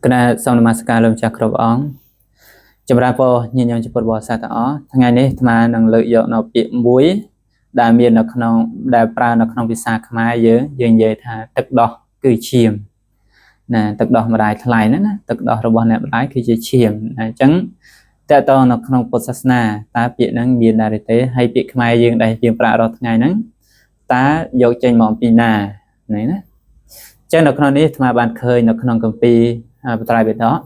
គណៈសូមនមស្ការលោកចាស់គ្រប់អង្គចម្រើនពរញាតិញោមជាពុទ្ធបរិស័ទទាំងអស់ថ្ងៃនេះអាត្មានឹងលើកយកនៅពាក្យមួយដែលមាននៅក្នុងដែលប្រើនៅក្នុងភាសាខ្មែរយើងនិយាយថាទឹកដោះគឺឈាមណាទឹកដោះម្ដាយថ្លៃហ្នឹងណាទឹកដោះរបស់អ្នកម្ដាយគឺជាឈាមអញ្ចឹងតើតើនៅក្នុងពុទ្ធសាសនាតើពាក្យហ្នឹងមានដែរទេហើយពាក្យខ្មែរយើងដែលយើងប្រើរាល់ថ្ងៃហ្នឹងតើយកចេញមកពីណាណាចឹងនៅក្នុងនេះអាត្មាបានឃើញនៅក្នុងគម្ពីរបត្រៃបិដក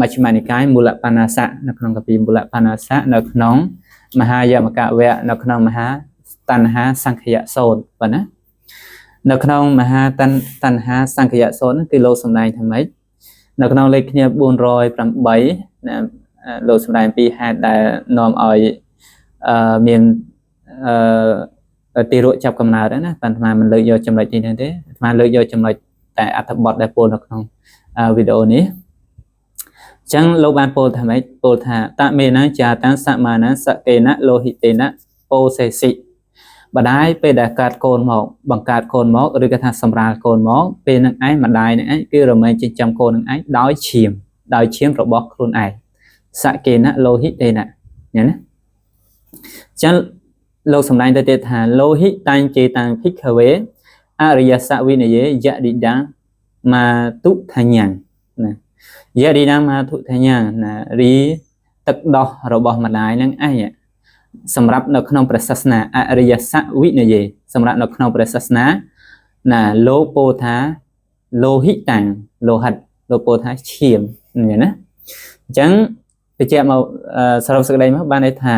មជ្ឈិមានិកាយមូលបញ្ញាស័កនៅក្នុងគម្ពីរមូលបញ្ញាស័កនៅក្នុងមហាយមកវៈនៅក្នុងមហាតណ្ហាសង្ខយសូត្រប៉ុណ្ណានៅក្នុងមហាតណ្ហាសង្ខយសូត្រគឺលោកសម្ដែងថាម៉េចនៅក្នុងលេខគ្នា408ណាលោកសម្ដែងពីហេតុដែលនាំឲ្យមានទីរកចាប់កំណើតណាប៉ុន្តែមិនលើកយកចំណុចទីនេះទេអាត្មាលើកយកចំណុចតែអត្ថបទដែលពោលនៅក្នុងវីដេអូនេះអញ្ចឹងលោកបានពោលថាម៉េចពោលថាតមេណាចាតាសមាណាសកេណៈលោហិតេណៈពោសេសិបដាយពេលដែលកើតកូនមកបង្កើតកូនមកឬក៏ថាសម្រាលកូនមកពេលនឹងឯងម្ដាយនឹងឯងគឺរមែងចិញ្ចឹមកូននឹងឯងដោយឈាមរបស់ខ្លួនឯងសកេណៈលោហិតេណៈញ៉ាំណាអញ្ចឹងលោកសម្ដែងទៅទៀតថាលោហិតាំងជេតាំងភិក្ខវេអរិយសវិនយេយឌិដាមាតុថញ្ញាណាយឌិដាមាតុថញ្ញាណារីទឹកដោះរបស់ម្ដាយនឹងឯងសម្រាប់នៅក្នុងព្រះសាសនាអរិយសវិនយេសម្រាប់នៅក្នុងព្រះសាសនាណាលោកពោលថាលោហិតាំងលោហិតលោកពោលថាឈាមណាអញ្ចឹងបញ្ជាក់មកសរុបសេចក្តីមកបានន័យថា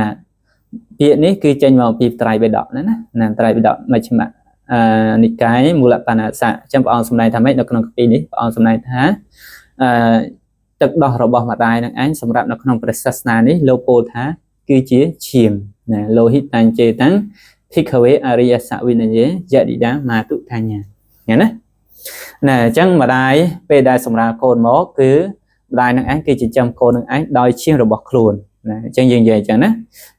ពាក្យនេះគឺចេញមកពីត្រៃបិដកណាត្រៃបិដកមជ្ឈិមនិកាយមូលបញ្ញាស័កចឹងព្រះអង្គសម្ដែងថាម៉េចនៅក្នុងគម្ពីរនេះព្រះអង្គសម្ដែងថាទឹកដោះរបស់ម្ដាយនឹងឯងសម្រាប់នៅក្នុងព្រះសាសនានេះលោកពោលថាគឺជាឈាមណាលោហិតាំងជេតាំងភិក្ខវេអរិយសវិនយេយឌិដាមាតុថញ្ញាឃើញណាអញ្ចឹងម្ដាយពេលដែលសម្រាលកូនមកគឺម្ដាយនឹងឯងគឺចិញ្ចឹមកូននឹងឯងដោយឈាមរបស់ខ្លួនណាអញ្ចឹងយើងនិយាយអញ្ចឹងណា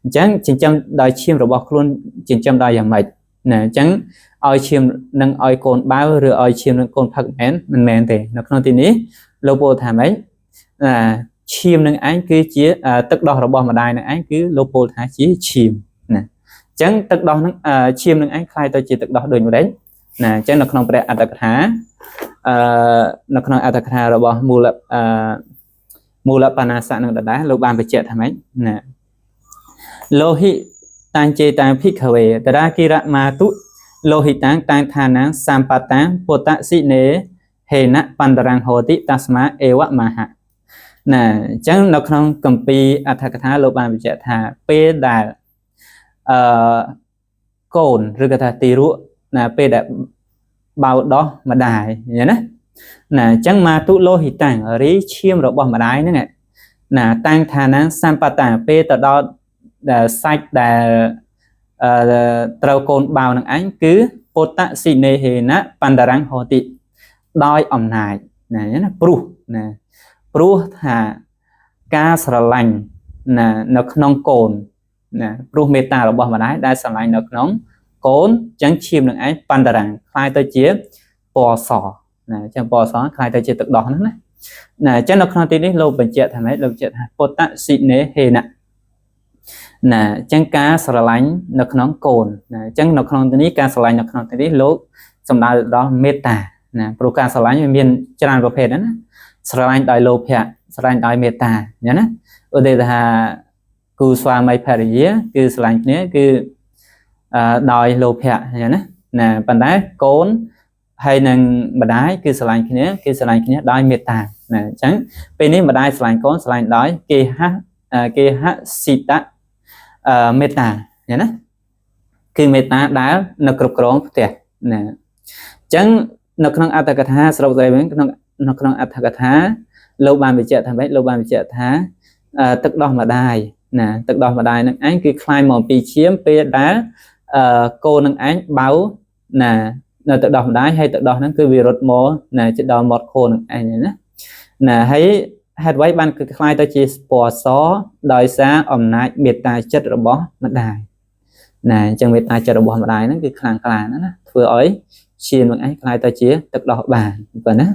អញ្ចឹងចិញ្ចឹមដោយឈាមរបស់ខ្លួនចិញ្ចឹមដោយយ៉ាងម៉េចណាអញ្ចឹងឲ្យឈាមនឹងឲ្យកូនបាវឬឲ្យឈាមនឹងកូនផឹកមិនមែនទេនៅក្នុងទីនេះលោកពោលថាម៉េចឈាមនឹងឯងគឺជាទឹកដោះរបស់ម្ដាយនឹងឯងគឺលោកពោលថាជាឈាមណាអញ្ចឹងទឹកដោះនឹងឈាមនឹងឯងคล้ายទៅជាទឹកដោះដូចម្ដេចណាអញ្ចឹងនៅក្នុងព្រះអត្តកថានៅក្នុងអត្តកថារបស់មូលបញ្ញាស័កនឹងដដែលលោកបានបញ្ជាក់ថាម៉េចណាលោហិតាំងជេតាំងភិក្ខវេតរាគិរមាតុលោហិតាំងតាំងឋានាងសម្បតាំងពុតសិនេហេណៈបណ្ដរាំងហោតិតស្មាអេវមហៈណាអញ្ចឹងនៅក្នុងគម្ពីរអត្ថកថាលោកបានបញ្ជាក់ថាពេលដែលកូនឬក៏ថាទីរក់ណាពេលដែលបៅដោះម្ដាយញ៉េណាអញ្ចឹងមាតុលោហិតាំងរីឈាមរបស់ម្ដាយហ្នឹងណាតាំងឋានាងសម្បតាំងពេលទៅដល់សាច់ដែលត្រូវកូនបាវនឹងឯងគឺពុតសិនេហេណៈបណ្ដរាំងហោតិដោយអំណាចណាព្រោះថាការស្រឡាញ់ណានៅក្នុងកូនណាព្រោះមេត្តារបស់ម្ដាយដែលស្រឡាញ់នៅក្នុងកូនអញ្ចឹងឈាមនឹងឯងបណ្ដរាំងคล้ายទៅជាពណ៌សណាអញ្ចឹងពណ៌សคล้ายទៅជាទឹកដោះហ្នឹងណាអញ្ចឹងនៅក្នុងទីនេះលោកបញ្ជាក់ថាម៉េចលោកបញ្ជាក់ថាពុតសិនេហេណៈណាអញ្ចឹងការស្រឡាញ់នៅក្នុងកូនណាអញ្ចឹងនៅក្នុងទីនេះការស្រឡាញ់នៅក្នុងទីនេះលោកសំដៅដល់មេត្តាណាព្រោះការស្រឡាញ់វាមានច្រើនប្រភេទណាស្រឡាញ់ដោយលោភៈស្រឡាញ់ដោយមេត្តាអញ្ចឹងណាឧទាហរណ៍ថាគូស្វាមីភរិយាគឺស្រឡាញ់គ្នាគឺដោយលោភៈអញ្ចឹងណាប៉ុន្តែកូនហើយនឹងម្ដាយគឺស្រឡាញ់គ្នាដោយមេត្តាណាអញ្ចឹងពេលនេះម្ដាយស្រឡាញ់កូនស្រឡាញ់ដោយគេហសិតមេត្តាណាគឺមេត្តាដែលនៅគ្រប់គ្រងផ្ទះណាអញ្ចឹងនៅក្នុងអត្ថកថាសរុបសេចក្តីវិញនៅក្នុងអត្ថកថាលោកបានបញ្ជាក់ថាម៉េចលោកបានបញ្ជាក់ថាទឹកដោះម្ដាយណាទឹកដោះម្ដាយនឹងឯងគឺคล้ายមកពីឈាមពេលដែលកូนនឹងឯងបៅណានៅទឹកដោះម្ដាយហើយទឹកដោះហ្នឹងគឺវារត់មកណាជិតដល់មាត់ខួរនឹងឯងណាហើយហេតុអ្វីបានគឺคล้ายទៅជាពណ៌សដោយសារអំណាចមេត្តាចិត្តរបស់ម្ដាយណាអញ្ចឹងមេត្តាចិត្តរបស់ម្ដាយហ្នឹងគឺខ្លាំងក្លាណាធ្វើឲ្យឈាមនឹងឯងคล้ายទៅជាទឹកដោះបានប៉ុណ្ណា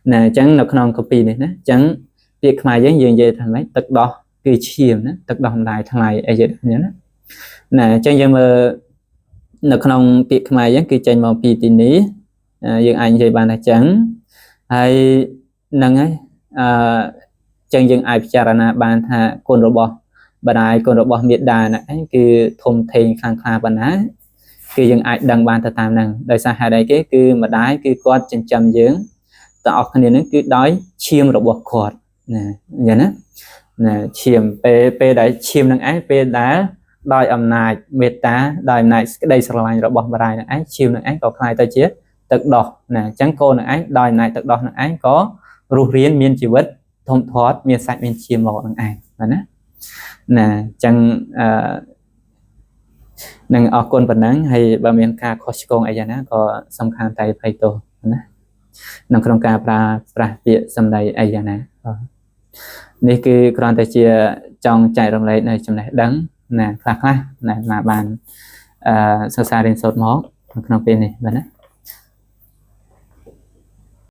nè chẳng nó không copy này nè chẳng việc mà giống như vậy thằng ấy tật đo cái chìm nè tật đo lại thằng này ấy vậy nhớ nè chẳng giờ mà nó không việc mà giống cái tranh màu pi tin ní những anh vậy bạn là chẳng hay nâng ấy chẳng những ai charana ban tha con robot bạn ai con robot miệt đà này cứ thông thền khang khang bạn á cứ những ai đăng ban ta tam năng đời xa hai đây cái cứ mà đái cứ có chân châm dưỡng tạo cái này nó cứ đói chiêm robot cột nè vậy đó nè chiêm p đấy chiêm năng ấy p đá đòi âm này meta đòi này đây sẽ là robot bạn này ấy chiêm năng ấy có khai tay chết tự đọc nè trắng cô này ấy đòi này tự đọc này ấy có ru riêng miên chỉ vết thông thoát miên sạch miên chiêm một năng ấy vậy đó nè chẳng năng ở con vật nắng hay bà miền ca có con ấy vậy nè có song khang tay phải tổ nè năng trong ca pra việt sầm đầy ấy vậy nèนี่คือครอนแต่เชียจองใจลงเลยในจำแนกดังนะคลาคลานะมาบานศึกษาเรียนสดหมอขนมเป็นนี่แบบนั้น